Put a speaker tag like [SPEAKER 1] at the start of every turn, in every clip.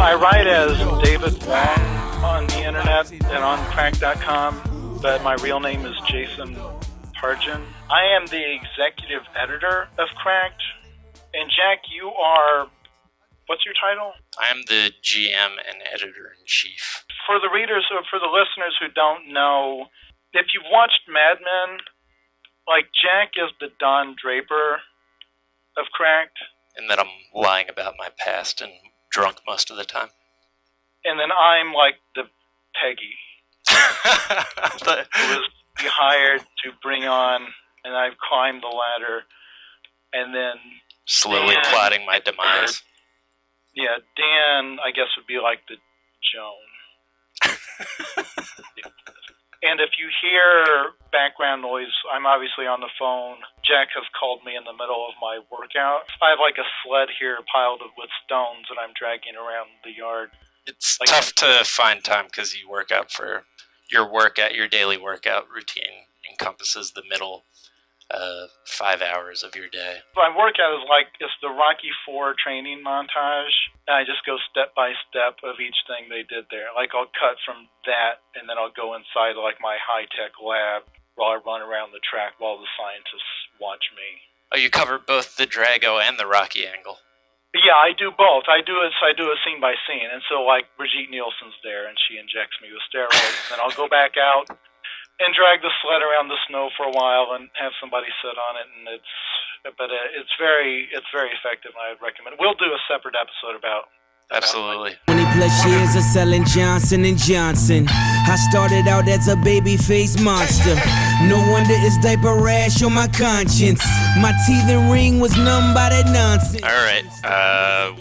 [SPEAKER 1] I write as David Wong on the internet and on crack.com, but my real name is Jason Pargin. I am the executive editor of Cracked. And Jack, you are, what's your title?
[SPEAKER 2] I am the GM and editor-in-chief.
[SPEAKER 1] For the readers, or for the listeners who don't know, if you've watched Mad Men, like Jack is the Don Draper of Cracked.
[SPEAKER 2] And that I'm lying about my past and drunk most of the time.
[SPEAKER 1] And then I'm like the Peggy. Who was hired to bring on, and I've climbed the ladder, and then
[SPEAKER 2] slowly plotting my demise.
[SPEAKER 1] Yeah, Dan, I guess, would be like the Joan. And if you hear background noise, I'm obviously on the phone. Jack has called me in the middle of my workout. I have like a sled here piled with stones that I'm dragging around the yard.
[SPEAKER 2] It's like, tough to find time because you work out for your daily workout routine encompasses the middle 5 hours of your day.
[SPEAKER 1] My workout is like, it's the Rocky IV training montage. And I just go step by step of each thing they did there. Like I'll cut from that and then I'll go inside like my high-tech lab while I run around the track while the scientists watch me.
[SPEAKER 2] Oh, you cover both the Drago and the Rocky angle.
[SPEAKER 1] Yeah, I do both. I do a scene by scene. And so like Brigitte Nielsen's there and she injects me with steroids. And I'll go back out and drag the sled around the snow for a while and have somebody sit on it, and it's very effective, and I'd recommend it. We'll do a separate episode about
[SPEAKER 2] Absolutely.
[SPEAKER 3] 20+ years of selling Johnson & Johnson. I started out as a baby-faced monster. No wonder it's diaper rash on my conscience. My teeth and ring was numb by that nonsense.
[SPEAKER 2] All right,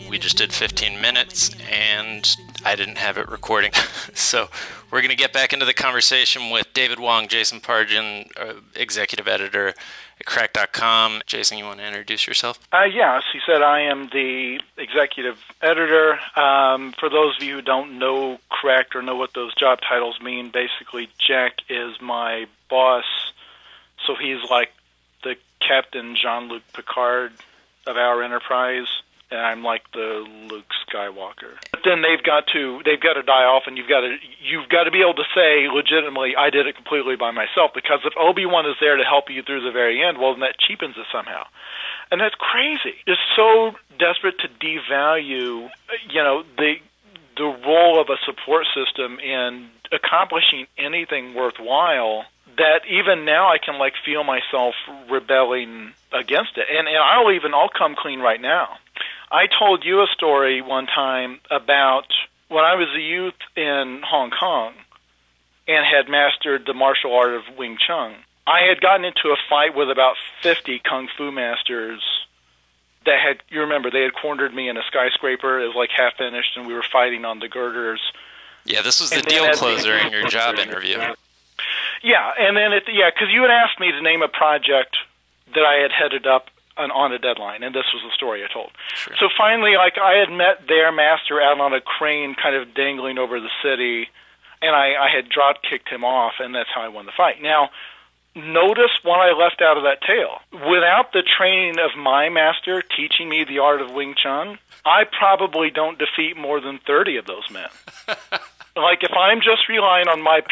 [SPEAKER 2] we just did 15 minutes, and I didn't have it recording. So we're going to get back into the conversation with David Wong, Jason Pargin, executive editor at crack.com. Jason, you want to introduce yourself?
[SPEAKER 1] Yes, he said I am the executive editor. For those of you who don't know Cracked or know what those job titles mean, basically Jack is my boss, so he's like the Captain Jean-Luc Picard of our enterprise, and I'm like the Luke Skywalker. But then they've got to die off, and you've got to be able to say legitimately, I did it completely by myself. Because if Obi-Wan is there to help you through the very end, well, then that cheapens it somehow, and that's crazy. It's so desperate to devalue, the role of a support system in accomplishing anything worthwhile, that even now I can feel myself rebelling against it. And I'll come clean right now. I told you a story one time about when I was a youth in Hong Kong and had mastered the martial art of Wing Chun. I had gotten into a fight with about 50 Kung Fu masters that had, you remember, they had cornered me in a skyscraper. It was like half finished, and we were fighting on the girders.
[SPEAKER 2] Yeah, this was the deal closer in your job interview.
[SPEAKER 1] Yeah, and then because you had asked me to name a project that I had headed up on a deadline, and this was the story I told.
[SPEAKER 2] Sure.
[SPEAKER 1] So finally, I had met their master out on a crane kind of dangling over the city, and I had drop-kicked him off, and that's how I won the fight. Now, notice what I left out of that tale. Without the training of my master teaching me the art of Wing Chun, I probably don't defeat more than 30 of those men. If I'm just relying on my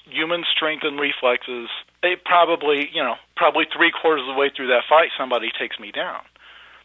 [SPEAKER 1] human strength and reflexes, it probably 3/4 of the way through that fight, somebody takes me down.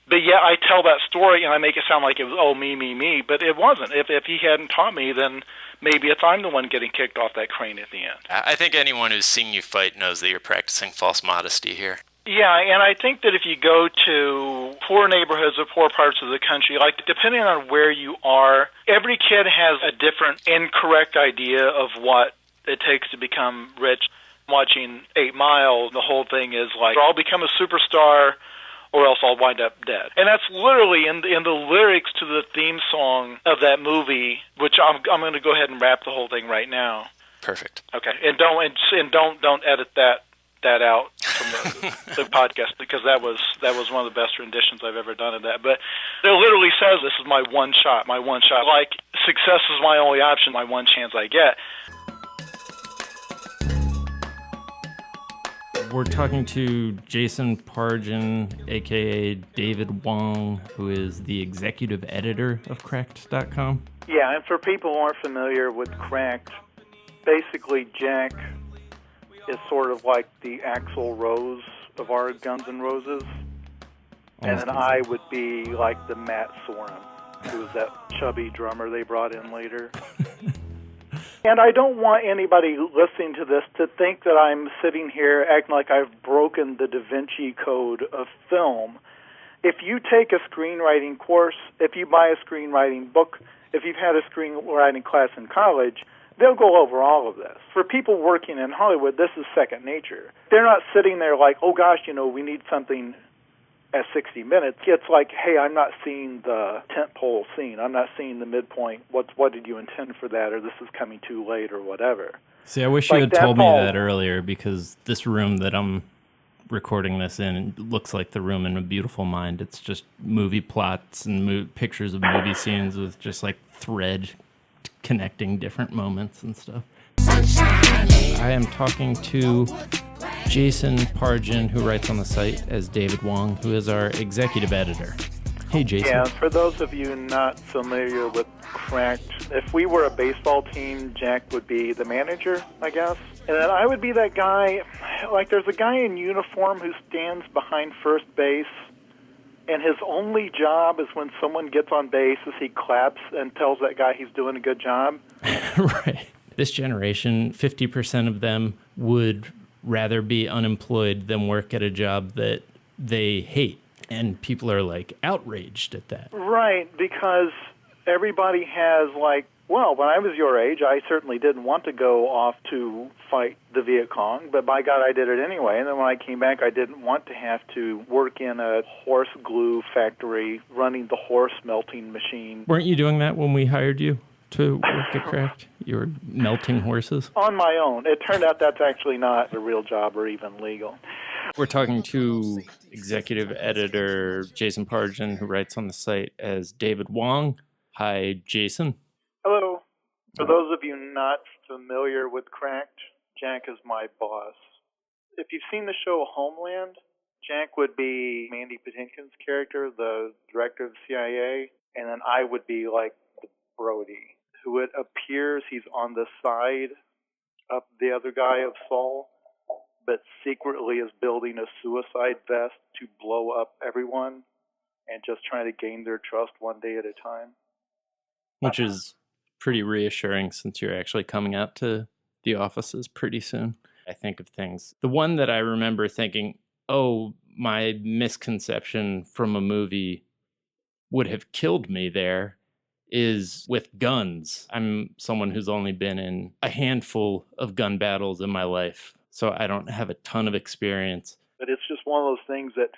[SPEAKER 1] But yeah, I tell that story and I make it sound like it was, me, but it wasn't. If he hadn't taught me, then maybe it's I'm the one getting kicked off that crane at the end.
[SPEAKER 2] I think anyone who's seen you fight knows that you're practicing false modesty here.
[SPEAKER 1] Yeah, and I think that if you go to poor neighborhoods or poor parts of the country, depending on where you are, every kid has a different incorrect idea of what it takes to become rich. Watching 8 Mile, the whole thing is I'll become a superstar or else I'll wind up dead. And that's literally in the lyrics to the theme song of that movie, which I'm going to go ahead and rap the whole thing right now.
[SPEAKER 2] Perfect.
[SPEAKER 1] Okay, and don't edit that out from the podcast, because that was one of the best renditions I've ever done of that. But it literally says, this is my one shot. Success is my only option, my one chance I get.
[SPEAKER 4] We're talking to Jason Pargin, a.k.a. David Wong, who is the executive editor of Cracked.com.
[SPEAKER 1] Yeah, and for people who aren't familiar with Cracked, basically Jack is sort of like the Axl Rose of our Guns N' Roses, and then I would be like the Matt Sorum, who was that chubby drummer they brought in later. And I don't want anybody listening to this to think that I'm sitting here acting like I've broken the Da Vinci Code of film. If you take a screenwriting course, if you buy a screenwriting book, if you've had a screenwriting class in college, they'll go over all of this. For people working in Hollywood, this is second nature. They're not sitting there like, oh gosh, we need something at 60 minutes. It's like, hey, I'm not seeing the tentpole scene. I'm not seeing the midpoint. What did you intend for that? Or this is coming too late or whatever.
[SPEAKER 4] See, I wish you had told me that earlier, because this room that I'm recording this in looks like the room in A Beautiful Mind. It's just movie plots and pictures of movie scenes with just like thread connecting different moments and stuff. I am talking to Jason Pargin, who writes on the site as David Wong, who is our executive editor. Hey, Jason.
[SPEAKER 1] Yeah, for those of you not familiar with Cracked, if we were a baseball team, Jack would be the manager, I guess. And then I would be that guy, like there's a guy in uniform who stands behind first base, and his only job is when someone gets on base is he claps and tells that guy he's doing a good job.
[SPEAKER 4] Right. This generation, 50% of them would rather be unemployed than work at a job that they hate. And people are like outraged at that.
[SPEAKER 1] Right, because everybody has like, well, when I was your age, I certainly didn't want to go off to fight the Viet Cong, but by God, I did it anyway. And then when I came back, I didn't want to have to work in a horse glue factory running the horse melting machine.
[SPEAKER 4] Weren't you doing that when we hired you to work at Craft? You were melting horses?
[SPEAKER 1] On my own. It turned out that's actually not a real job or even legal.
[SPEAKER 4] We're talking to executive editor Jason Pargin, who writes on the site as David Wong. Hi, Jason.
[SPEAKER 1] Hello. For those of you not familiar with Cracked, Jack is my boss. If you've seen the show Homeland, Jack would be Mandy Patinkin's character, the director of the CIA, and then I would be like the Brody, who it appears he's on the side of the other guy of Saul, but secretly is building a suicide vest to blow up everyone and just trying to gain their trust one day at a time.
[SPEAKER 4] Which is pretty reassuring, since you're actually coming out to the offices pretty soon. I think of things. The one that I remember thinking, oh, my misconception from a movie would have killed me there, is with guns. I'm someone who's only been in a handful of gun battles in my life, so I don't have a ton of experience.
[SPEAKER 1] But it's just one of those things that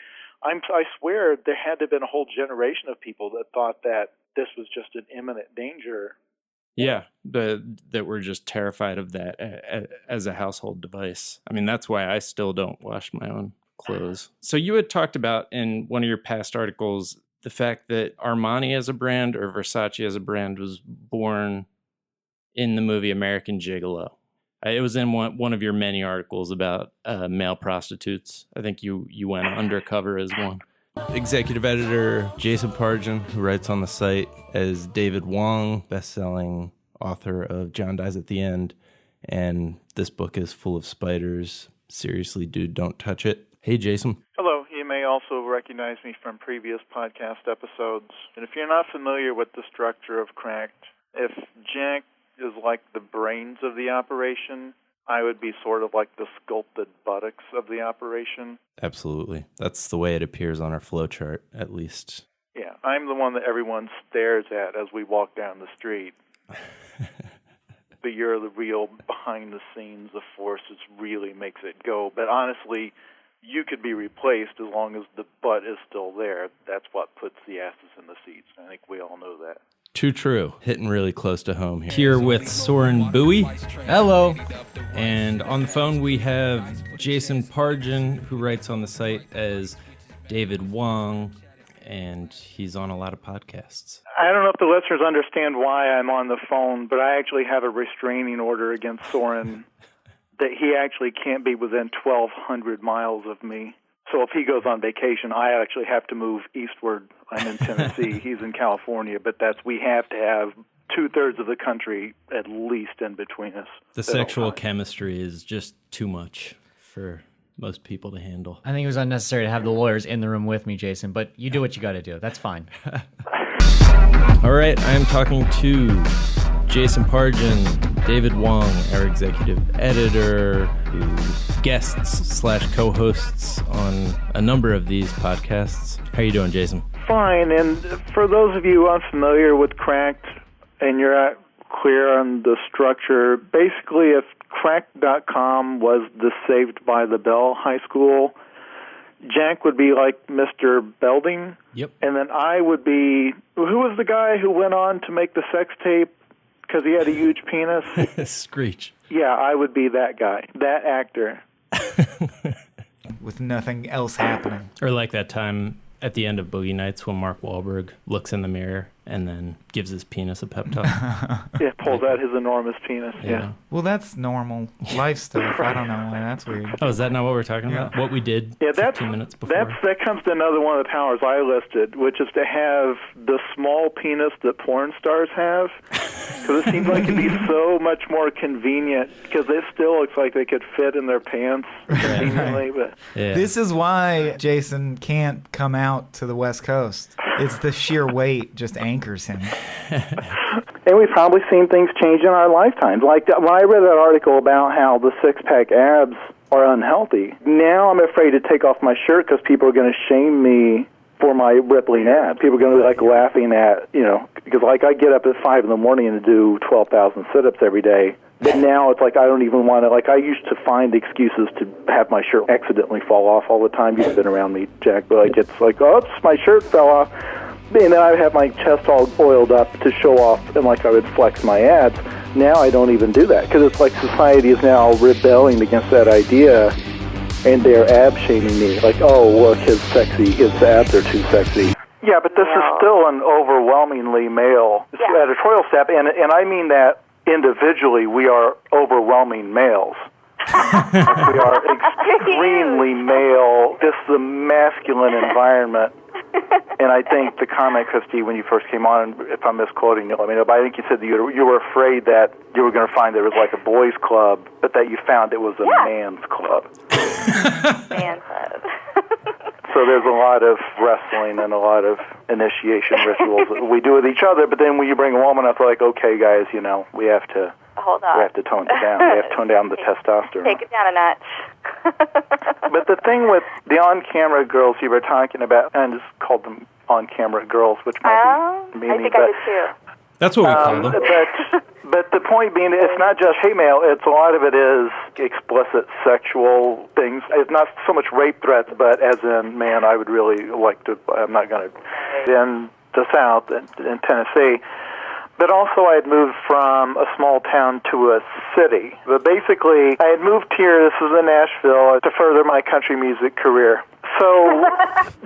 [SPEAKER 1] I swear there had to have been a whole generation of people that thought that this was just an imminent danger.
[SPEAKER 4] Yeah, that we're just terrified of that as a household device. I mean, that's why I still don't wash my own clothes. So you had talked about in one of your past articles the fact that Armani as a brand or Versace as a brand was born in the movie American Gigolo. It was in one of your many articles about male prostitutes. I think you went undercover as one.
[SPEAKER 5] Executive editor Jason Pargin, who writes on the site as David Wong, best-selling author of John Dies at the End, and this book is full of spiders. Seriously, dude, don't touch it. Hey, Jason.
[SPEAKER 1] Hello. You may also recognize me from previous podcast episodes. And if you're not familiar with the structure of Cracked, if Jack is like the brains of the operation, I would be sort of like the sculpted buttocks of the operation.
[SPEAKER 5] Absolutely. That's the way it appears on our flowchart, at least.
[SPEAKER 1] Yeah, I'm the one that everyone stares at as we walk down the street. But you're the real behind-the-scenes, the force that really makes it go. But honestly, you could be replaced as long as the butt is still there. That's what puts the asses in the seats. I think we all know that.
[SPEAKER 5] Too true. Hitting really close to home here.
[SPEAKER 4] Here with Soren Bowie.
[SPEAKER 5] Hello.
[SPEAKER 4] And on the phone we have Jason Pargin, who writes on the site as David Wong, and he's on a lot of podcasts.
[SPEAKER 1] I don't know if the listeners understand why I'm on the phone, but I actually have a restraining order against Soren that he actually can't be within 1,200 miles of me. So if he goes on vacation, I actually have to move eastward. I'm in Tennessee. He's in California, but we have to have 2/3 of the country at least in between us.
[SPEAKER 4] The sexual chemistry is just too much for most people to handle.
[SPEAKER 6] I think it was unnecessary to have the lawyers in the room with me, Jason, but you do what you got to do. That's fine.
[SPEAKER 4] All right, I am talking to Jason Pargin, David Wong, our executive editor, who guests/co-hosts on a number of these podcasts. How you doing, Jason?
[SPEAKER 1] Fine, and for those of you unfamiliar with Cracked and you're not clear on the structure, basically if Cracked.com was the Saved by the Bell high school, Jack would be like Mr. Belding.
[SPEAKER 4] Yep.
[SPEAKER 1] And then I would be, who was the guy who went on to make the sex tape because he had a huge penis?
[SPEAKER 4] Screech.
[SPEAKER 1] Yeah, I would be that guy, that actor.
[SPEAKER 7] With nothing else happening.
[SPEAKER 4] Or like that time at the end of Boogie Nights when Mark Wahlberg looks in the mirror and then gives his penis a pep talk.
[SPEAKER 1] Yeah, pulls out his enormous penis, yeah.
[SPEAKER 7] Well, that's normal life stuff. I don't know why that's weird.
[SPEAKER 4] Oh, is that not what we're talking about? What we did 15 minutes before?
[SPEAKER 1] That comes to another one of the powers I listed, which is to have the small penis that porn stars have. Because it seems like it'd be so much more convenient, because it still looks like they could fit in their pants conveniently. But
[SPEAKER 7] This is why Jason can't come out to the West Coast. It's the sheer weight just anchors him.
[SPEAKER 1] And we've probably seen things change in our lifetimes. Like when I read that article about how the six-pack abs are unhealthy, now I'm afraid to take off my shirt because people are going to shame me for my rippling abs. People are going to be like laughing at, because like I get up at 5 in the morning and do 12,000 sit-ups every day. But now it's like I don't even want to, like I used to find excuses to have my shirt accidentally fall off all the time. You've been around me, Jack, but like it's like, oops, my shirt fell off. And then I would have my chest all oiled up to show off and like I would flex my abs. Now I don't even do that because it's like society is now rebelling against that idea and they're ab-shaming me. Like, oh, look, his abs are too sexy. Yeah, but this is still an overwhelmingly male editorial staff, and I mean that individually we are overwhelming males. We are extremely male. This is a masculine environment. And I think the comment, Christy, when you first came on, if I'm misquoting you, but I think you said that you were afraid that you were going to find there was like a boys' club, but that you found it was a man's club.
[SPEAKER 8] Man club.
[SPEAKER 1] So there's a lot of wrestling and a lot of initiation rituals that we do with each other, but then when you bring a woman up, like, okay, guys, we have to
[SPEAKER 8] hold on.
[SPEAKER 1] We have to tone it down. We have to tone down the testosterone.
[SPEAKER 8] Take it down a notch.
[SPEAKER 1] But the thing with the on-camera girls you were talking about, and I just called them on-camera girls, which might be meaning,
[SPEAKER 8] I think I did too.
[SPEAKER 4] That's what we call them.
[SPEAKER 1] But the point being, it's not just hate mail. It's a lot of it is explicit sexual things. It's not so much rape threats, but as in, man, I would really like to. I'm not going to. In the South, in Tennessee. But also I had moved from a small town to a city. But basically, I had moved here, this was in Nashville, to further my country music career. So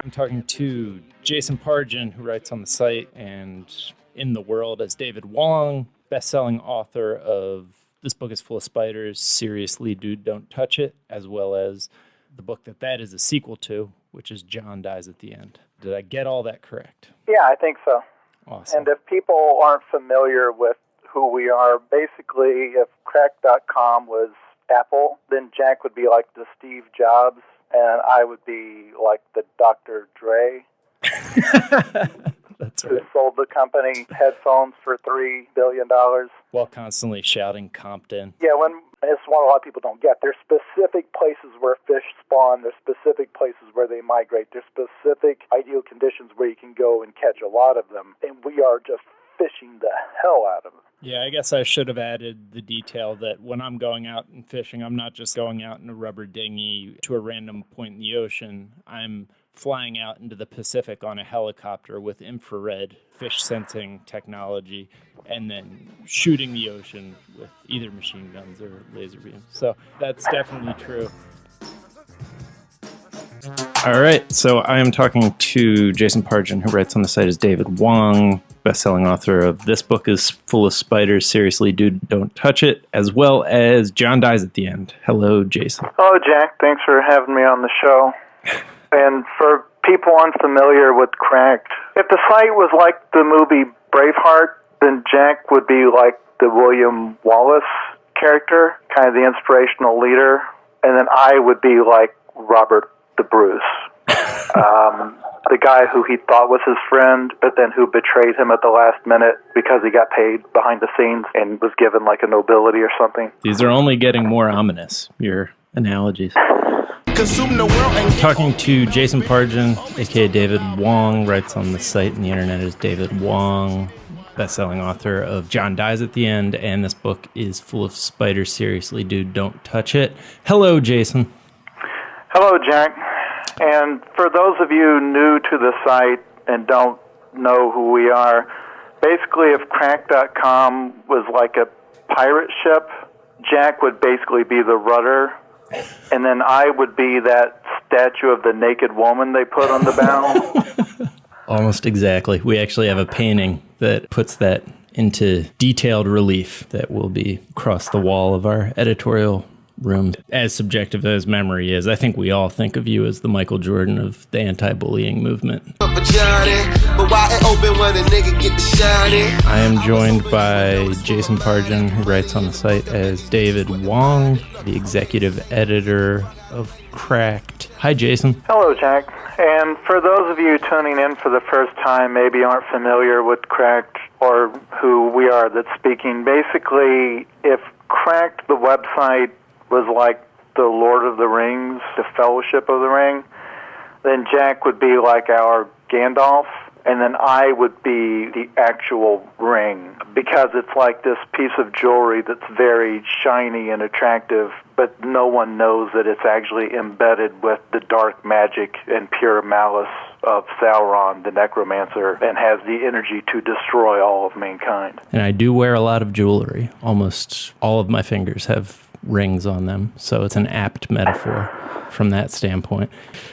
[SPEAKER 4] I'm talking to Jason Pargin, who writes on the site and in the world as David Wong, best-selling author of This Book is Full of Spiders, Seriously, Dude, Don't Touch It, as well as the book that is a sequel to, which is John Dies at the End. Did I get all that correct?
[SPEAKER 1] yeah, I think so.
[SPEAKER 4] Awesome.
[SPEAKER 1] And if people aren't familiar with who we are, basically, if Crack.com was Apple, then Jack would be like the Steve Jobs, and I would be like the Dr. Dre.
[SPEAKER 4] That's
[SPEAKER 1] who
[SPEAKER 4] right.
[SPEAKER 1] sold the company headphones for $3 billion.
[SPEAKER 4] While constantly shouting Compton.
[SPEAKER 1] Yeah, it's one a lot of people don't get. There's specific places where fish spawn. There's specific places where they migrate. There's specific ideal conditions where you can go and catch a lot of them. And we are just fishing the hell out of them.
[SPEAKER 4] Yeah, I guess I should have added the detail that when I'm going out and fishing, I'm not just going out in a rubber dinghy to a random point in the ocean. I'm flying out into the Pacific on a helicopter with infrared fish sensing technology and then shooting the ocean with either machine guns or laser beams. So that's definitely true. All right, so I am talking to Jason Pargin, who writes on the site as David Wong, best-selling author of This Book is Full of Spiders, Seriously, Dude, Don't Touch It, as well as John Dies at the End. Hello, Jason.
[SPEAKER 1] Hello, Jack. Thanks for having me on the show. And for people unfamiliar with Cracked, if the site was like the movie Braveheart, then Jack would be like the William Wallace character, kind of the inspirational leader, and then I would be like Robert the Bruce, the guy who he thought was his friend, but then who betrayed him at the last minute because he got paid behind the scenes and was given like a nobility or something.
[SPEAKER 4] These are only getting more ominous, your analogies. Talking to Jason Pargin, aka David Wong, writes on the site and the internet as David Wong, best-selling author of John Dies at the End, and this book is Full of Spiders, Seriously, Dude, Don't Touch It. Hello, Jason.
[SPEAKER 1] Hello, Jack. And for those of you new to the site and don't know who we are, basically if Crack.com was like a pirate ship, Jack would basically be the rudder, and then I would be that statue of the naked woman they put on the bow.
[SPEAKER 4] Almost exactly. We actually have a painting that puts that into detailed relief that will be across the wall of our editorial room. As subjective as memory is, I think we all think of you as the Michael Jordan of the anti-bullying movement. I am joined by Jason Pargin, who writes on the site as David Wong, the executive editor of Cracked. Hi, Jason.
[SPEAKER 1] Hello, Jack. And for those of you tuning in for the first time, maybe aren't familiar with Cracked or who we are that's speaking, basically, if Cracked, the website, was like the Lord of the Rings, the Fellowship of the Ring, then Jack would be like our Gandalf, and then I would be the actual ring, because it's like this piece of jewelry that's very shiny and attractive, but no one knows that it's actually embedded with the dark magic and pure malice of Sauron, the necromancer, and has the energy to destroy all of mankind.
[SPEAKER 4] And I do wear a lot of jewelry. Almost all of my fingers have rings on them, so it's an apt metaphor from that standpoint.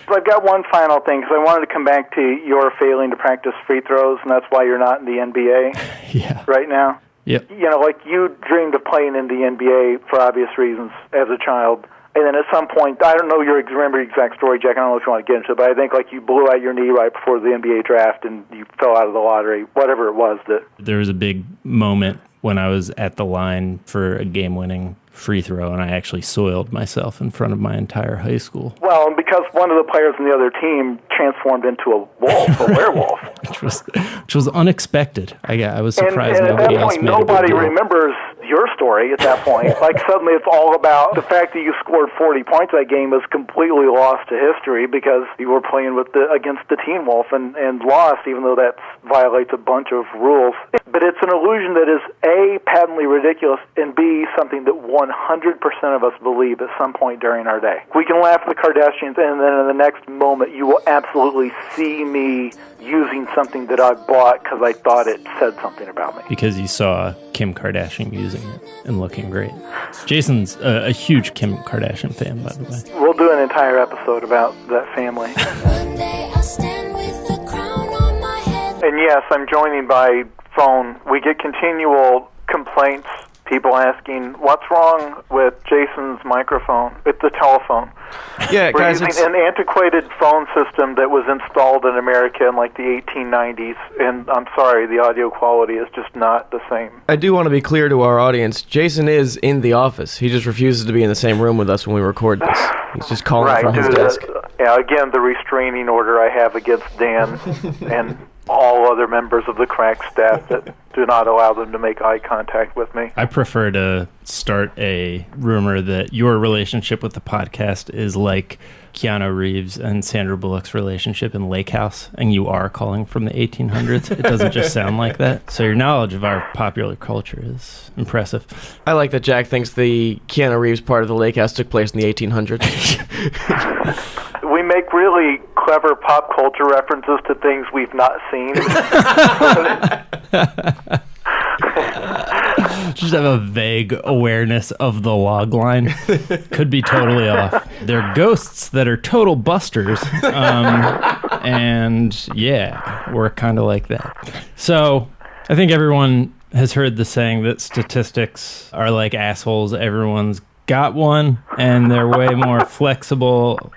[SPEAKER 1] So I've got one final thing, because I wanted to come back to your failing to practice free throws, and that's why you're not in the NBA right now.
[SPEAKER 4] Yep.
[SPEAKER 1] You know, like you dreamed of playing in the NBA for obvious reasons as a child, and then at some point, I don't know remember your exact story, Jack, I don't know if you want to get into it, but I think like you blew out your knee right before the NBA draft and you fell out of the lottery, whatever it was.
[SPEAKER 4] There was a big moment when I was at the line for a game-winning free throw, and I actually soiled myself in front of my entire high school.
[SPEAKER 1] Well, and because one of the players on the other team transformed into a wolf, a werewolf.
[SPEAKER 4] Which was unexpected. I was surprised
[SPEAKER 1] and
[SPEAKER 4] nobody
[SPEAKER 1] at that
[SPEAKER 4] else
[SPEAKER 1] point,
[SPEAKER 4] made a big
[SPEAKER 1] nobody
[SPEAKER 4] deal.
[SPEAKER 1] remembers your story at that point. Like suddenly it's all about the fact that you scored 40 points that game was completely lost to history because you were playing against the Teen Wolf and lost, even though that violates a bunch of rules. But it's an illusion that is A, patently ridiculous, and B, something that 100% of us believe at some point during our day. We can laugh at the Kardashians, and then in the next moment you will absolutely see me using something that I bought because I thought it said something about me.
[SPEAKER 4] Because you saw Kim Kardashian using it and looking great. Jason's a huge Kim Kardashian fan, by the way.
[SPEAKER 1] We'll do an entire episode about that family. And yes, I'm joining by phone. We get continual complaints, people asking, what's wrong with Jason's microphone? It's the telephone.
[SPEAKER 7] Yeah,
[SPEAKER 1] We're
[SPEAKER 7] guys,
[SPEAKER 1] using an antiquated phone system that was installed in America in like the 1890s, and I'm sorry, the audio quality is just not the same.
[SPEAKER 9] I do want to be clear to our audience. Jason is in the office. He just refuses to be in the same room with us when we record this. He's just calling from his desk.
[SPEAKER 1] Again, the restraining order I have against Dan and all other members of the Crack staff that do not allow them to make eye contact with me.
[SPEAKER 4] I prefer to start a rumor that your relationship with the podcast is like Keanu Reeves and Sandra Bullock's relationship in Lake House, and you are calling from the 1800s. It doesn't just sound like that. So your knowledge of our popular culture is impressive.
[SPEAKER 9] I like that Jack thinks the Keanu Reeves part of the Lake House took place in the 1800s.
[SPEAKER 1] We make really clever pop culture references to things we've not seen.
[SPEAKER 4] Just have a vague awareness of the log line. Could be totally off. They're ghosts that are total busters. And yeah, we're kind of like that. So I think everyone has heard the saying that statistics are like assholes. Everyone's got one, and they're way more flexible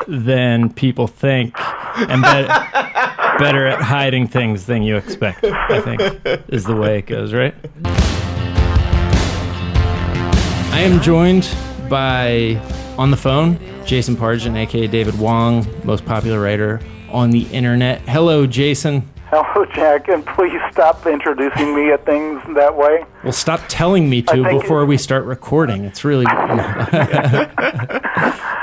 [SPEAKER 4] than people think, and better at hiding things than you expect, I think, is the way it goes, right? I am joined by, on the phone, Jason Pargin, a.k.a. David Wong, most popular writer on the internet. Hello, Jason.
[SPEAKER 10] Hello, Jack, and please stop introducing me at things that way.
[SPEAKER 4] Well, stop telling me to before we start recording. It's really...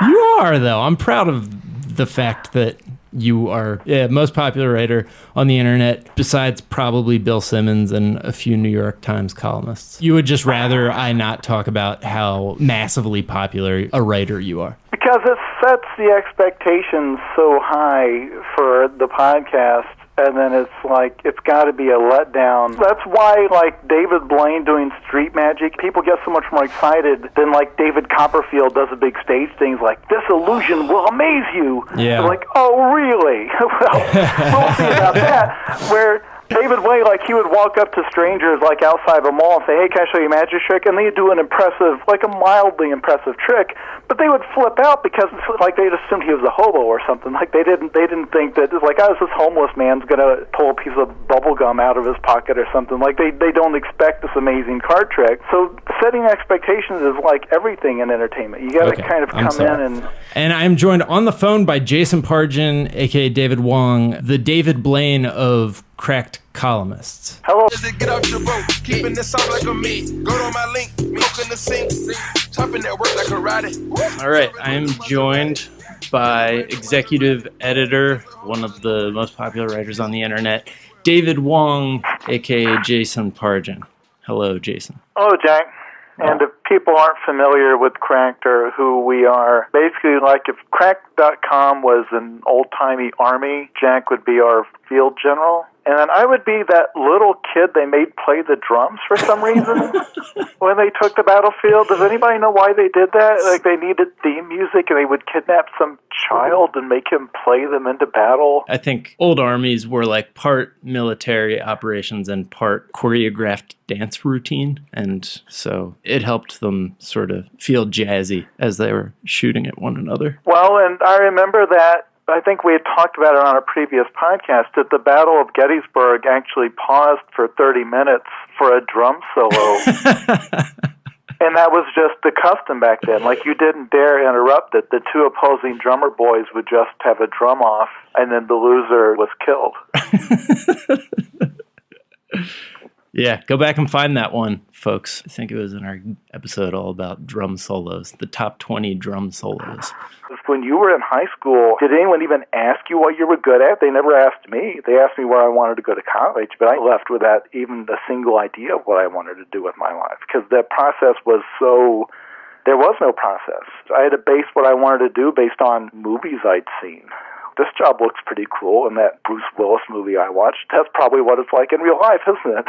[SPEAKER 4] You are, though. I'm proud of the fact that you are most popular writer on the internet, besides probably Bill Simmons and a few New York Times columnists. You would just rather I not talk about how massively popular a writer you are.
[SPEAKER 10] Because it sets the expectations so high for the podcast, and then it's like, it's got to be a letdown. That's why, like, David Blaine doing Street Magic, people get so much more excited than, like, David Copperfield does a big stage things like, this illusion will amaze you.
[SPEAKER 4] Yeah.
[SPEAKER 10] They're like, oh, really? Well, we'll see about that. Where David Blaine, like, he would walk up to strangers, like, outside of a mall and say, hey, can I show you a magic trick? And they'd do an impressive, like, a mildly impressive trick, but they would flip out because, like, they assumed he was a hobo or something. Like, they didn't think that, it's like, oh, this homeless man's gonna pull a piece of bubble gum out of his pocket or something. Like, they don't expect this amazing card trick. So setting expectations is like everything in entertainment. You gotta kind of come in and...
[SPEAKER 4] And I'm joined on the phone by Jason Pargin, a.k.a. David Wong, the David Blaine of cracked columnists.
[SPEAKER 10] Hello.
[SPEAKER 11] Get off your boat, keeping this sound like a me. Go to my link, coke in the sink, chopping that work like a karate.
[SPEAKER 4] All right, I am joined by executive editor, one of the most popular writers on the internet, David Wong, a.k.a. Jason Pargin. Hello, Jason.
[SPEAKER 10] Hello, Jack. And if people aren't familiar with Cracked or who we are, basically, like, if Cracked.com was an old-timey army, Jack would be our field general. And then I would be that little kid they made play the drums for some reason when they took the battlefield. Does anybody know why they did that? Like, they needed theme music, and they would kidnap some child and make him play them into battle.
[SPEAKER 4] I think old armies were like part military operations and part choreographed dance routine. And so it helped them sort of feel jazzy as they were shooting at one another.
[SPEAKER 10] Well, and I remember that. I think we had talked about it on a previous podcast, that the Battle of Gettysburg actually paused for 30 minutes for a drum solo. And that was just the custom back then. Like, you didn't dare interrupt it. The two opposing drummer boys would just have a drum off, and then the loser was killed.
[SPEAKER 4] Yeah, go back and find that one, folks. I think it was in our episode all about drum solos, the top 20 drum solos.
[SPEAKER 10] When you were in high school, did anyone even ask you what you were good at? They never asked me. They asked me where I wanted to go to college, but I left without even a single idea of what I wanted to do with my life, because the process was so... There was no process. I had to base what I wanted to do based on movies I'd seen. This job looks pretty cool, and that Bruce Willis movie I watched, that's probably what it's like in real life, isn't it?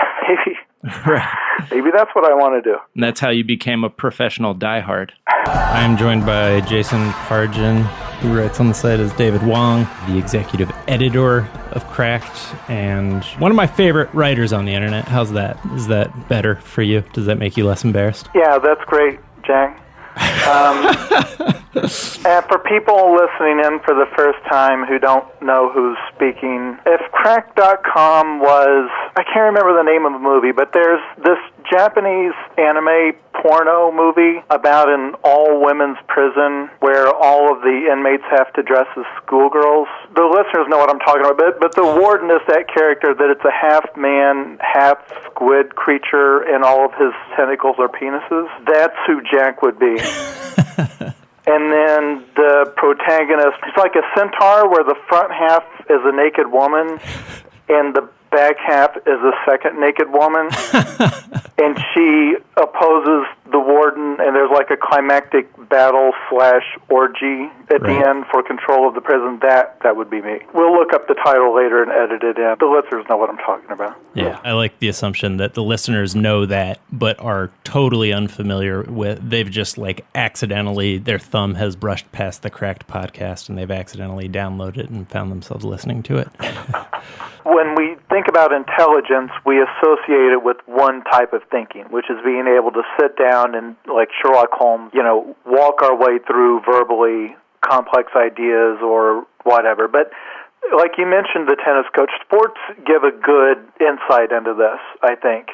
[SPEAKER 10] Maybe that's what I want to do.
[SPEAKER 4] And that's how you became a professional diehard. I am joined by Jason Pargin, who writes on the site as David Wong, the executive editor of Cracked, and one of my favorite writers on the internet. How's that? Is that better for you? Does that make you less embarrassed?
[SPEAKER 10] Yeah, that's great, Jack. And for people listening in for the first time who don't know who's speaking, if Crack.com was, I can't remember the name of the movie, but there's this Japanese anime porno movie about an all-women's prison where all of the inmates have to dress as schoolgirls. The listeners know what I'm talking about, but the warden is that character that it's a half-man, half-squid creature, and all of his tentacles are penises. That's who Jack would be. And then the protagonist, it's like a centaur where the front half is a naked woman, and the back half is a second naked woman, and she opposes the warden, and there's like a climactic battle/orgy at the end for control of the prison. That would be me. We'll look up the title later and edit it in. The listeners know what I'm talking about.
[SPEAKER 4] Yeah, I like the assumption that the listeners know that, but are totally unfamiliar with. They've just like accidentally, their thumb has brushed past the Cracked podcast, and they've accidentally downloaded it and found themselves listening to it.
[SPEAKER 10] When we think about intelligence, we associate it with one type of thinking, which is being able to sit down and, like Sherlock Holmes, walk our way through verbally complex ideas or whatever. But like you mentioned, the tennis coach, sports give a good insight into this, I think.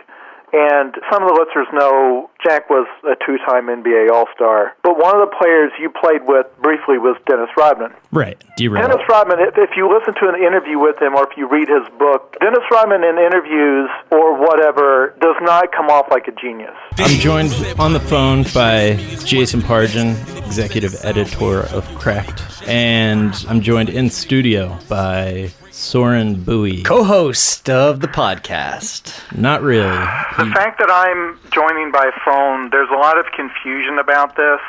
[SPEAKER 10] And some of the listeners know Jack was a two-time NBA All-Star. But one of the players you played with briefly was Dennis Rodman.
[SPEAKER 4] Right.
[SPEAKER 10] Dennis Rodman, if you listen to an interview with him or if you read his book, Dennis Rodman in interviews or whatever does not come off like a genius.
[SPEAKER 4] I'm joined on the phone by Jason Pargin, executive editor of Cracked. And I'm joined in studio by Soren Bowie,
[SPEAKER 6] co-host of the podcast.
[SPEAKER 4] Not really.
[SPEAKER 10] The fact that I'm joining by phone, there's a lot of confusion about this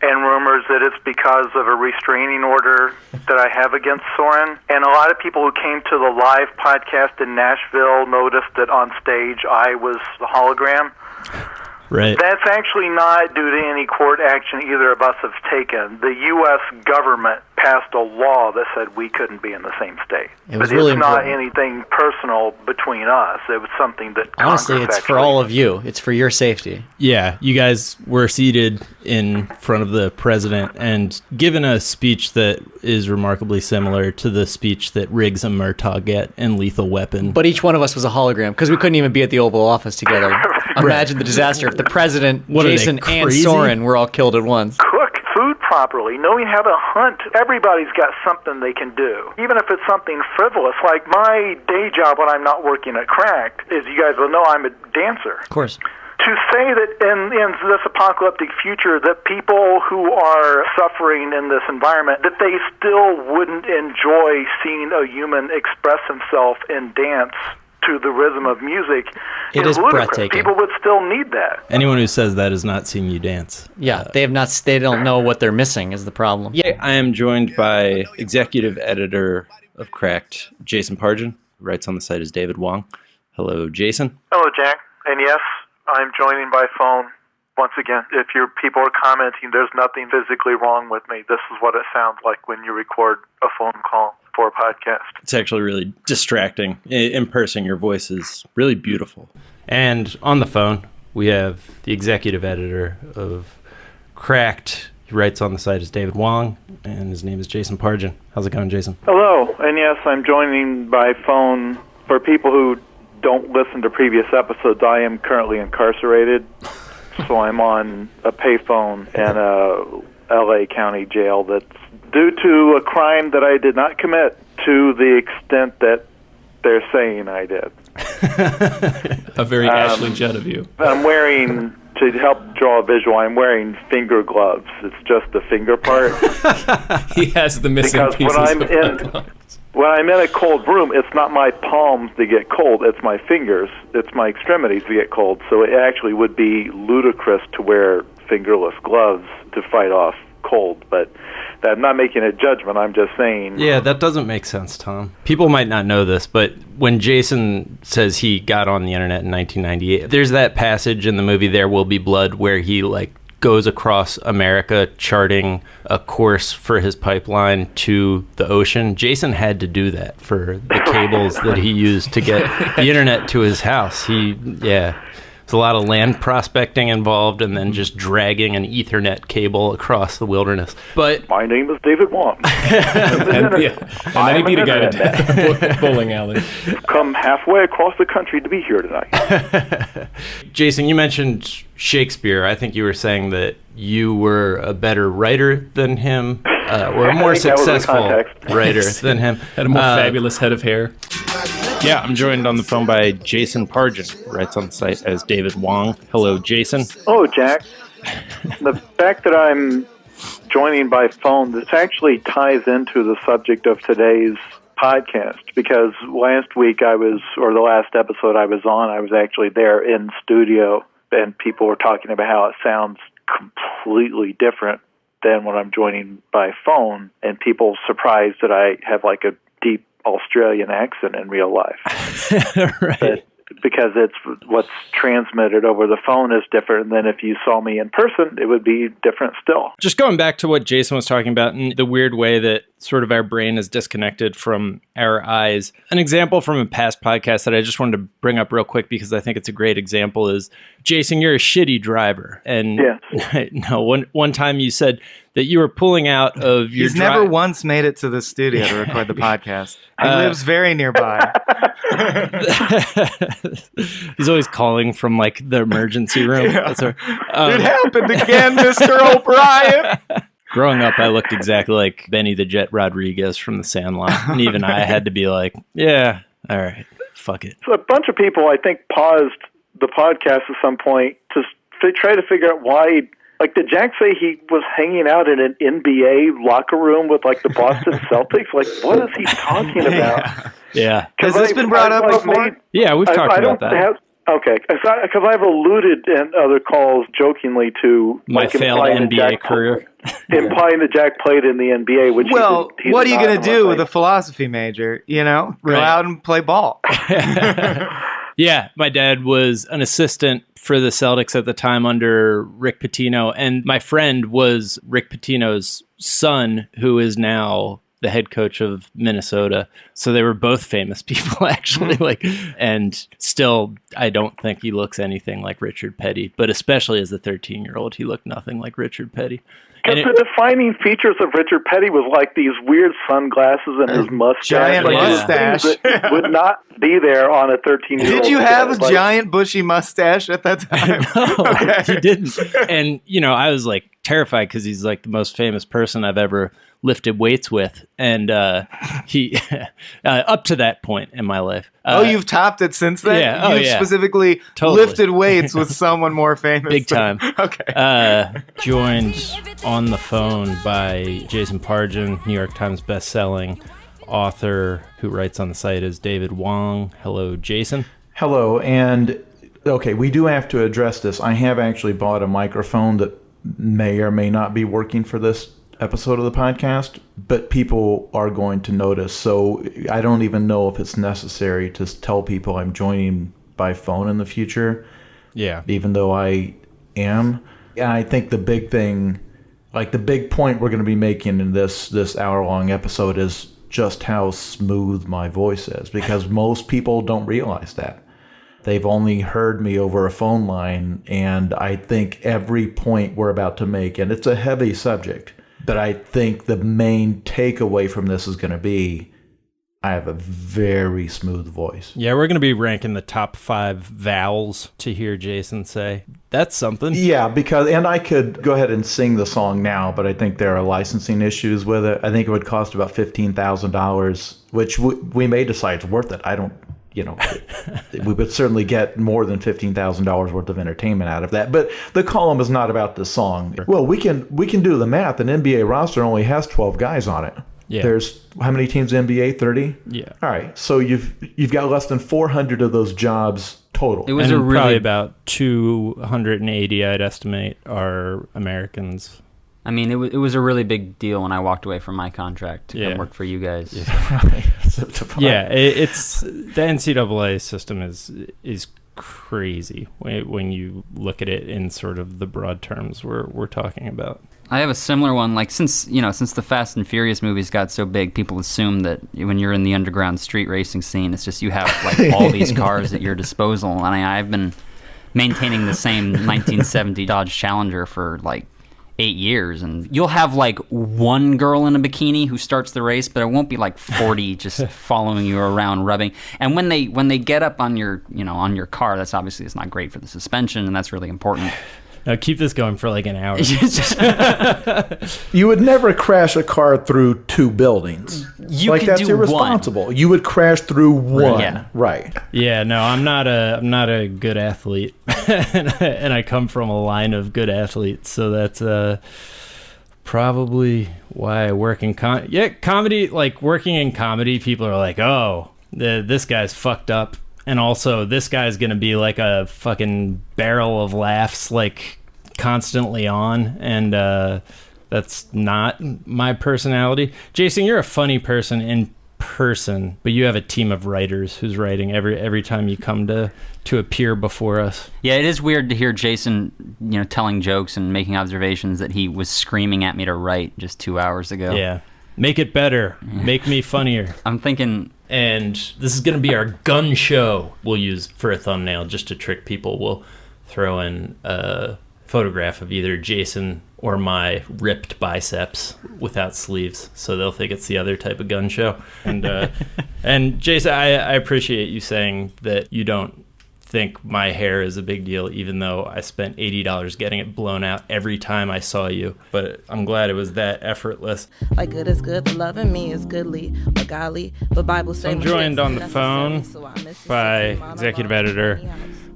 [SPEAKER 10] and rumors that it's because of a restraining order that I have against Soren. And a lot of people who came to the live podcast in Nashville noticed that on stage I was the hologram.
[SPEAKER 4] Right.
[SPEAKER 10] That's actually not due to any court action either of us have taken. The U.S. government passed a law that said we couldn't be in the same state. But
[SPEAKER 6] really
[SPEAKER 10] it's not
[SPEAKER 6] important.
[SPEAKER 10] anything personal between us. It was something that
[SPEAKER 6] Honestly,
[SPEAKER 10] Congress
[SPEAKER 6] it's for all of you. It's for your safety.
[SPEAKER 4] Yeah, you guys were seated in front of the president and given a speech that is remarkably similar to the speech that Riggs and Murtaugh get in Lethal Weapon.
[SPEAKER 6] But each one of us was a hologram because we couldn't even be at the Oval Office together. Imagine the disaster if the president, Jason, and Soren were all killed at once.
[SPEAKER 10] Cook food properly, knowing how to hunt. Everybody's got something they can do, even if it's something frivolous. Like my day job when I'm not working at Cracked, as you guys will know, I'm a dancer.
[SPEAKER 6] Of course.
[SPEAKER 10] To say that in this apocalyptic future that people who are suffering in this environment, that they still wouldn't enjoy seeing a human express himself in dance to the rhythm of music
[SPEAKER 6] it is
[SPEAKER 10] ludicrous.
[SPEAKER 6] Breathtaking.
[SPEAKER 10] People would still need that.
[SPEAKER 4] Anyone who says that has not seen you dance.
[SPEAKER 6] Yeah, they don't know what they're missing is the problem.
[SPEAKER 4] Yeah, I am joined by executive editor of Cracked, Jason Pargin, who writes on the site as David Wong. Hello, Jason.
[SPEAKER 10] Hello, Jack. And yes, I'm joining by phone. Once again, if your people are commenting, there's nothing physically wrong with me. This is what it sounds like when you record a phone call for a podcast.
[SPEAKER 4] It's actually really distracting. In person, your voice is really beautiful. And on the phone, we have the executive editor of Cracked. He writes on the site as David Wong, and his name is Jason Pargin. How's it going, Jason?
[SPEAKER 10] Hello, and yes, I'm joining by phone. For people who don't listen to previous episodes, I am currently incarcerated, so I'm on a payphone in a L.A. County jail that's due to a crime that I did not commit to the extent that they're saying I did.
[SPEAKER 4] A very Ashley Judd of you.
[SPEAKER 10] I'm wearing, to help draw a visual, I'm wearing finger gloves. It's just the finger part.
[SPEAKER 4] He has the missing
[SPEAKER 10] because
[SPEAKER 4] pieces.
[SPEAKER 10] When I'm in a cold room, it's not my palms that get cold, it's my fingers, it's my extremities that get cold. So it actually would be ludicrous to wear fingerless gloves to fight off cold, but I'm not making a judgment, I'm just saying.
[SPEAKER 4] Yeah, that doesn't make sense, Tom. People might not know this, but when Jason says he got on the internet in 1998, there's that passage in the movie There Will Be Blood where he goes across America charting a course for his pipeline to the ocean. Jason had to do that for the cables that he used to get the internet to his house. There's a lot of land prospecting involved and then just dragging an Ethernet cable across the wilderness. But
[SPEAKER 10] my name is David Wong.
[SPEAKER 4] and then he beat a guy to bowling alley.
[SPEAKER 10] Come halfway across the country to be here tonight.
[SPEAKER 4] Jason, you mentioned Shakespeare. I think you were saying that you were a better writer than him, or a more successful writer than him.
[SPEAKER 12] Had a more fabulous head of hair.
[SPEAKER 4] Yeah, I'm joined on the phone by Jason Pargin, who writes on the site as David Wong. Hello, Jason.
[SPEAKER 10] Oh, Jack. The fact that I'm joining by phone, this actually ties into the subject of today's podcast, because last week the last episode I was on, I was actually there in studio, and people were talking about how it sounds completely different than when I'm joining by phone, and people surprised that I have like a deep Australian accent in real life.
[SPEAKER 4] Right.
[SPEAKER 10] Because it's what's transmitted over the phone is different than if you saw me in person, it would be different still.
[SPEAKER 4] Just going back to what Jason was talking about and the weird way that sort of our brain is disconnected from our eyes. An example from a past podcast that I just wanted to bring up real quick because I think it's a great example is, Jason, you're a shitty driver. And
[SPEAKER 10] yes.
[SPEAKER 4] No, one time you said that you were pulling out of your
[SPEAKER 7] He's never once made it to the studio to record the podcast. He lives very nearby.
[SPEAKER 4] He's always calling from like the emergency room.
[SPEAKER 7] Yeah.
[SPEAKER 4] It
[SPEAKER 7] happened again, Mr. O'Brien.
[SPEAKER 4] Growing up, I looked exactly like Benny the Jet Rodriguez from The Sandlot. And even I had to be like, yeah, all right, fuck it.
[SPEAKER 10] So a bunch of people, I think, paused the podcast at some point to try to figure out why. Like, did Jack say he was hanging out in an NBA locker room with, like, the Boston Celtics? Like, what is he talking about?
[SPEAKER 4] Yeah.
[SPEAKER 7] Has this been brought up before?
[SPEAKER 4] Yeah, we've talked about that.
[SPEAKER 10] Okay, because I've alluded in other calls jokingly to
[SPEAKER 4] my failed NBA career.
[SPEAKER 10] Implying that Jack played in the NBA, which he's
[SPEAKER 7] what are you going to do with a philosophy major? You know, go out and play ball.
[SPEAKER 4] Yeah, my dad was an assistant for the Celtics at the time under Rick Pitino, and my friend was Rick Pitino's son, who is now the head coach of Minnesota. So they were both famous people, actually. And still, I don't think he looks anything like Richard Petty, but especially as a 13-year-old, he looked nothing like Richard Petty.
[SPEAKER 10] Because the defining features of Richard Petty was like these weird sunglasses and his mustache.
[SPEAKER 7] Giant mustache.
[SPEAKER 10] That would not be there on a 13-year-old.
[SPEAKER 7] Did you have a giant bushy mustache at that time?
[SPEAKER 4] No, he didn't. And, I was like terrified because he's like the most famous person I've ever lifted weights with. And he, up to that point in my life.
[SPEAKER 7] You've topped it since then?
[SPEAKER 4] Yeah.
[SPEAKER 7] You've specifically lifted weights with someone more famous.
[SPEAKER 4] Big time.
[SPEAKER 7] Okay.
[SPEAKER 4] Joined on the phone by Jason Pargin, New York Times bestselling author who writes on the site as David Wong. Hello, Jason.
[SPEAKER 13] Hello. And, okay, we do have to address this. I have actually bought a microphone that may or may not be working for this episode of the podcast, but people are going to notice. So I don't even know if it's necessary to tell people I'm joining by phone in the future.
[SPEAKER 4] Yeah.
[SPEAKER 13] Even though I am. And I think the big thing, like the big point we're going to be making in this hour-long episode is just how smooth my voice is, because most people don't realize that. They've only heard me over a phone line, and I think every point we're about to make, and it's a heavy subject, but I think the main takeaway from this is going to be I have a very smooth voice.
[SPEAKER 4] Yeah, we're going to be ranking the top 5 vowels to hear Jason say. That's something.
[SPEAKER 13] Yeah, and I could go ahead and sing the song now, but I think there are licensing issues with it. I think it would cost about $15,000, which we may decide it's worth it. I don't, we would certainly get more than $15,000 worth of entertainment out of that. But the column is not about the song. Well, we can do the math. An NBA roster only has 12 guys on it.
[SPEAKER 4] Yeah.
[SPEAKER 13] There's how many teams in the NBA? 30?
[SPEAKER 4] Yeah.
[SPEAKER 13] All right. So you've got less than 400 of those jobs total.
[SPEAKER 4] It was probably about 280, I'd estimate, are Americans.
[SPEAKER 14] I mean, it was a really big deal when I walked away from my contract to come work for you guys.
[SPEAKER 4] Yeah, it's the NCAA system is crazy when you look at it in sort of the broad terms we're talking about.
[SPEAKER 14] I have a similar one. Like since the Fast and Furious movies got so big, people assume that when you're in the underground street racing scene, it's just you have like all these cars at your disposal. And I've been maintaining the same 1970 Dodge Challenger for like 8 years, and you'll have like one girl in a bikini who starts the race, but it won't be like 40 just following you around rubbing. And when they get up on your car, that's obviously it's not great for the suspension, and that's really important.
[SPEAKER 4] Now keep this going for like an hour.
[SPEAKER 13] You would never crash a car through 2 buildings. That's irresponsible. One. You would crash through one.
[SPEAKER 14] Yeah.
[SPEAKER 13] Right.
[SPEAKER 4] Yeah, no, I'm not a good athlete. and I come from a line of good athletes, so that's probably Why working comedy, like working in comedy, people are like, oh, this guy's fucked up. And also, this guy's going to be like a fucking barrel of laughs, like constantly on. And that's not my personality. Jason, you're a funny person in person, but you have a team of writers who's writing every time you come to appear before us.
[SPEAKER 14] Yeah, it is weird to hear Jason, telling jokes and making observations that he was screaming at me to write just 2 hours ago.
[SPEAKER 4] Yeah. Make it better. Make me funnier.
[SPEAKER 14] I'm thinking...
[SPEAKER 4] And this is going to be our gun show we'll use for a thumbnail just to trick people. We'll throw in a photograph of either Jason or my ripped biceps without sleeves, so they'll think it's the other type of gun show. And and Jason, I appreciate you saying that you don't think my hair is a big deal, even though I spent $80 getting it blown out every time I saw you. But I'm glad it was that effortless.
[SPEAKER 15] Like good is good, but loving me is goodly or godly. But Bible
[SPEAKER 4] So I'm joined on the phone by executive editor,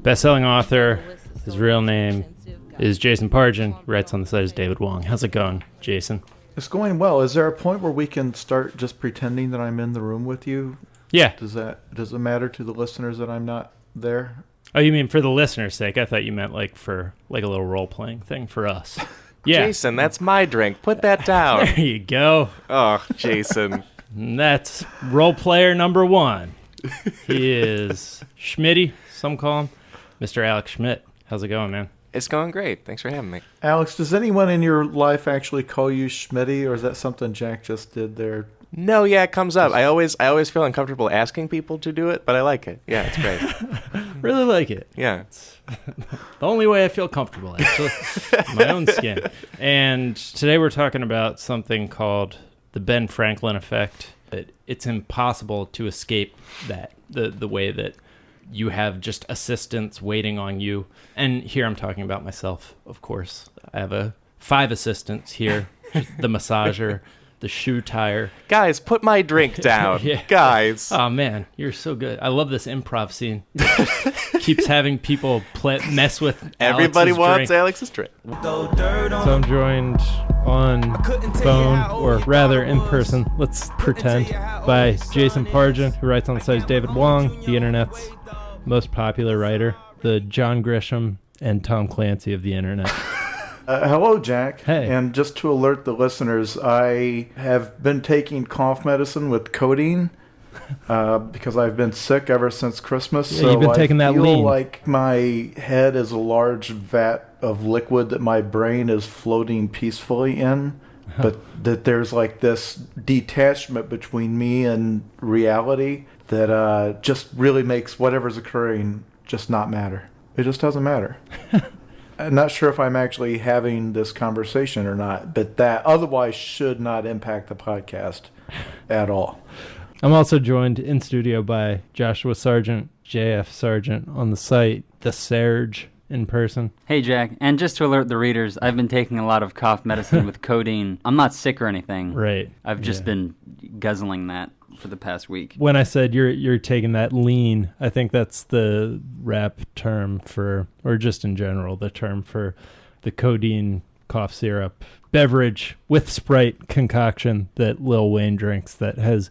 [SPEAKER 4] best-selling author. His real name is Jason Pargin. Writes on the site as David Wong. How's it going, Jason?
[SPEAKER 13] It's going well. Is there a point where we can start just pretending that I'm in the room with you?
[SPEAKER 4] Yeah.
[SPEAKER 13] Does it matter to the listeners that I'm not there?
[SPEAKER 4] Oh, you mean for the listener's sake? I thought you meant like for like a little role-playing thing for us. Yeah.
[SPEAKER 16] Jason, that's my drink. Put that down.
[SPEAKER 4] There you go.
[SPEAKER 16] Oh, Jason.
[SPEAKER 4] That's role player number one. He is Schmitty, some call him. Mr. Alex Schmidt. How's it going, man?
[SPEAKER 16] It's going great. Thanks for having me.
[SPEAKER 13] Alex, does anyone in your life actually call you Schmitty, or is that something Jack just did there?
[SPEAKER 16] No, yeah, it comes up. I always feel uncomfortable asking people to do it, but I like it. Yeah, it's great.
[SPEAKER 4] Really like it.
[SPEAKER 16] Yeah.
[SPEAKER 4] It's the only way I feel comfortable, actually. My own skin. And today we're talking about something called the Ben Franklin effect. It's impossible to escape that, the way that you have just assistants waiting on you. And here I'm talking about myself, of course. I have 5 assistants here. The massager, the shoe tire.
[SPEAKER 16] Guys, put my drink down.
[SPEAKER 4] Yeah.
[SPEAKER 16] Guys.
[SPEAKER 4] Oh, man, you're so good. I love this improv scene. Keeps having people mess with
[SPEAKER 16] Everybody wants
[SPEAKER 4] drink.
[SPEAKER 16] Alex's drink.
[SPEAKER 4] So I'm joined on phone, or rather in person, let's pretend, by Jason Pargin, who writes on the site as David Wong, the internet's most popular writer, the John Grisham and Tom Clancy of the internet.
[SPEAKER 13] Hello, Jack.
[SPEAKER 4] Hey.
[SPEAKER 13] And just to alert the listeners, I have been taking cough medicine with codeine because I've been sick ever since Christmas.
[SPEAKER 4] Yeah, you've been taking that lean.
[SPEAKER 13] I feel like my head is a large vat of liquid that my brain is floating peacefully in, but that there's like this detachment between me and reality that just really makes whatever's occurring just not matter. It just doesn't matter. I'm not sure if I'm actually having this conversation or not, but that otherwise should not impact the podcast at all.
[SPEAKER 4] I'm also joined in studio by Joshua Sargent, JF Sargent on the site, the Serge in person.
[SPEAKER 14] Hey, Jack. And just to alert the readers, I've been taking a lot of cough medicine with codeine. I'm not sick or anything.
[SPEAKER 4] Right.
[SPEAKER 14] I've just been guzzling that for the past week.
[SPEAKER 4] When I said you're taking that lean, I think that's the rap term for, or just in general, the term for the codeine cough syrup beverage with Sprite concoction that Lil Wayne drinks that has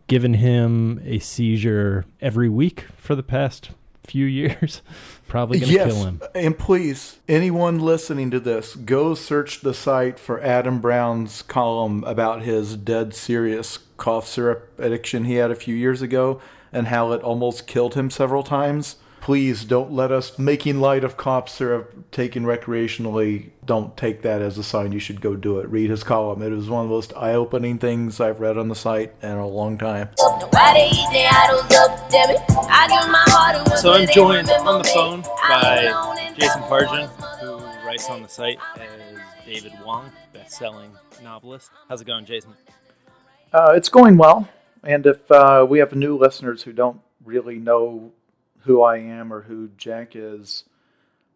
[SPEAKER 4] given him a seizure every week for the past few years. Probably going to kill him.
[SPEAKER 13] And please, anyone listening to this, go search the site for Adam Brown's column about his dead serious cough syrup addiction he had a few years ago and how it almost killed him several times. Please don't let us making light of cough syrup taken recreationally. Don't take that as a sign you should go do it. Read his column. It was one of the most eye-opening things I've read on the site in a long time.
[SPEAKER 3] So I'm joined on the phone by Jason Pargin, who writes on the site as David Wong, best-selling novelist. How's it going, Jason?
[SPEAKER 13] It's going well. And if we have new listeners who don't really know who I am or who Jack is,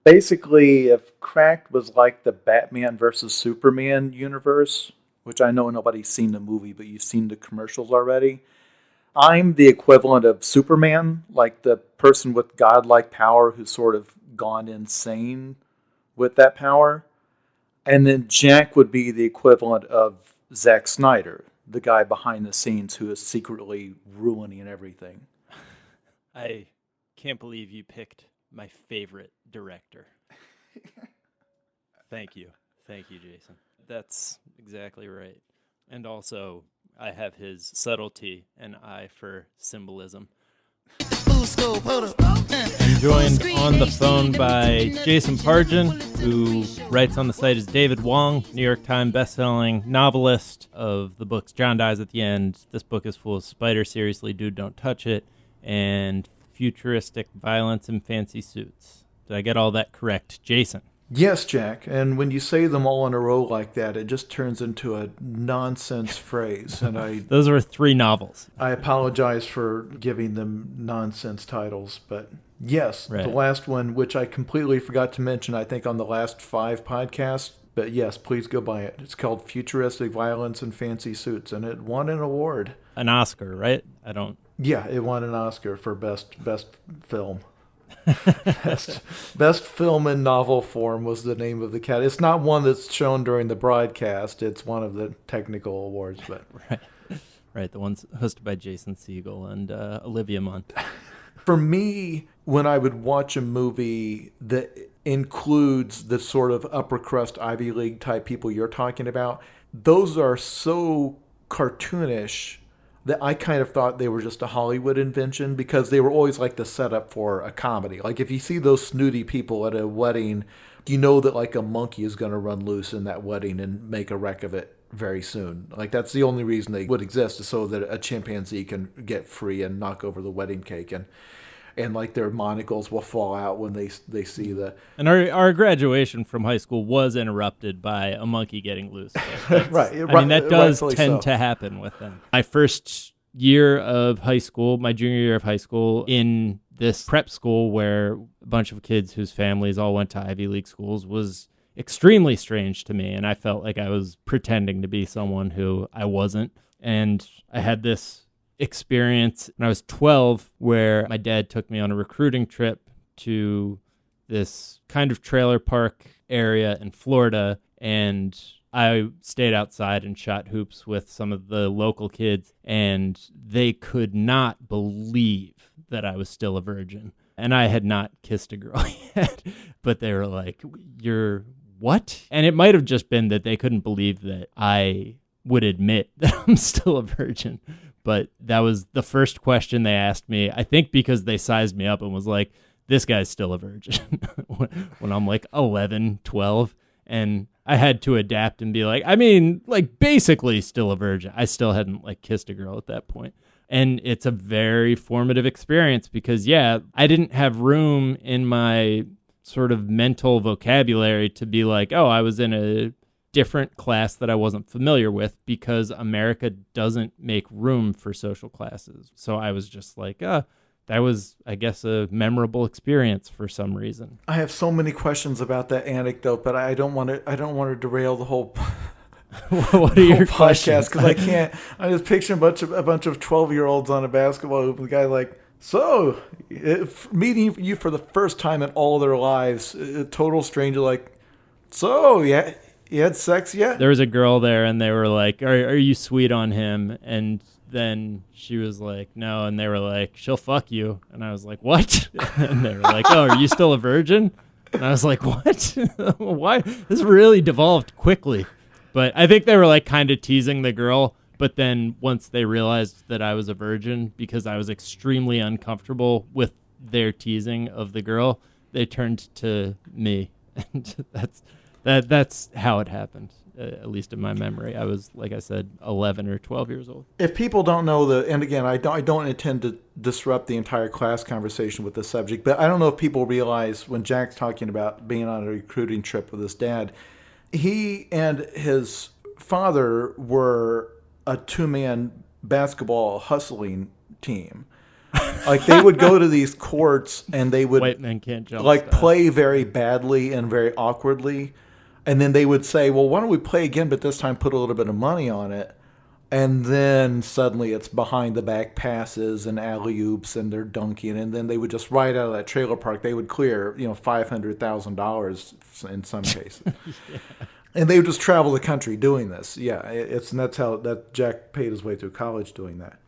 [SPEAKER 13] basically, if Cracked was like the Batman versus Superman universe, which I know nobody's seen the movie, but you've seen the commercials already, I'm the equivalent of Superman, like the person with godlike power who's sort of gone insane with that power. And then Jack would be the equivalent of Zack Snyder, the guy behind the scenes who is secretly ruining everything.
[SPEAKER 4] I can't believe you picked my favorite director. Thank you. Thank you, Jason. That's exactly right. And also, I have his subtlety and eye for symbolism. I'm joined on the phone by Jason Pargin, who writes on the site as David Wong, New York Times bestselling novelist of the books John Dies at the End, This Book is Full of Spiders, Seriously Dude, Don't Touch It, and Futuristic Violence in Fancy Suits. Did I get all that correct, Jason?
[SPEAKER 13] Yes, Jack. And when you say them all in a row like that, it just turns into a nonsense phrase. And
[SPEAKER 4] those were 3 novels.
[SPEAKER 13] I apologize for giving them nonsense titles, but yes,
[SPEAKER 4] right.
[SPEAKER 13] The last one, which I completely forgot to mention, I think on the last 5 podcasts. But yes, please go buy it. It's called Futuristic Violence in Fancy Suits, and it won an award.
[SPEAKER 4] An Oscar, right?
[SPEAKER 13] Yeah, it won an Oscar for best film. best film in novel form was the name of the cat. It's not one that's shown during the broadcast. It's one of the technical awards, but
[SPEAKER 4] right, the ones hosted by Jason Segel and Olivia Munn.
[SPEAKER 13] For me, when I would watch a movie that includes the sort of upper crust Ivy League type people you're talking about, those are so cartoonish that I kind of thought they were just a Hollywood invention, because they were always like the setup for a comedy. Like if you see those snooty people at a wedding, you know that like a monkey is going to run loose in that wedding and make a wreck of it very soon. Like that's the only reason they would exist, is so that a chimpanzee can get free and knock over the wedding cake, and like their monocles will fall out when they see the...
[SPEAKER 4] And our graduation from high school was interrupted by a monkey getting loose.
[SPEAKER 13] Right.
[SPEAKER 4] I mean, that does tend to happen with them. My first year of high school, my junior year of high school, in this prep school where a bunch of kids whose families all went to Ivy League schools, was extremely strange to me. And I felt like I was pretending to be someone who I wasn't. And I had this experience when I was 12 where my dad took me on a recruiting trip to this kind of trailer park area in Florida, and I stayed outside and shot hoops with some of the local kids, and they could not believe that I was still a virgin. And I had not kissed a girl yet, but they were like, "You're what?" And it might have just been that they couldn't believe that I would admit that I'm still a virgin. But that was the first question they asked me, I think because they sized me up and was like, this guy's still a virgin when I'm like 11, 12. And I had to adapt and be like, I mean, like basically still a virgin. I still hadn't like kissed a girl at that point. And it's a very formative experience because, yeah, I didn't have room in my sort of mental vocabulary to be like, oh, I was in a different class that I wasn't familiar with, because America doesn't make room for social classes. So I was just like, that was, I guess, a memorable experience for some reason.
[SPEAKER 13] I have so many questions about that anecdote, but I don't want to derail the whole
[SPEAKER 4] what are your
[SPEAKER 13] podcast, because I can't. I just picture a bunch of 12-year-olds on a basketball hoop, and the guy like, so meeting you for the first time in all their lives, a total stranger, like, so yeah. You had sex yet?
[SPEAKER 4] There was a girl there, and they were like, are you sweet on him? And then she was like, no. And they were like, she'll fuck you. And I was like, what? And they were like, oh, are you still a virgin? And I was like, what? Why? This really devolved quickly. But I think they were like kind of teasing the girl. But then once they realized that I was a virgin, because I was extremely uncomfortable with their teasing of the girl, they turned to me. And that's how it happened, at least in my memory. I was, like I said, 11 or 12 years old.
[SPEAKER 13] If people don't know and again, I don't intend to disrupt the entire class conversation with this subject, but I don't know if people realize when Jack's talking about being on a recruiting trip with his dad, he and his father were a 2-man basketball hustling team. Like they would go to these courts and they would
[SPEAKER 4] white men can't jump
[SPEAKER 13] like play very badly and very awkwardly. And then they would say, well, why don't we play again, but this time put a little bit of money on it. And then suddenly it's behind the back passes and alley-oops and they're dunking. And then they would just right out of that trailer park, they would clear, $500,000 in some cases. Yeah.
[SPEAKER 17] And they would just travel the country doing this. Yeah, and that's how Jack paid his way through college doing that.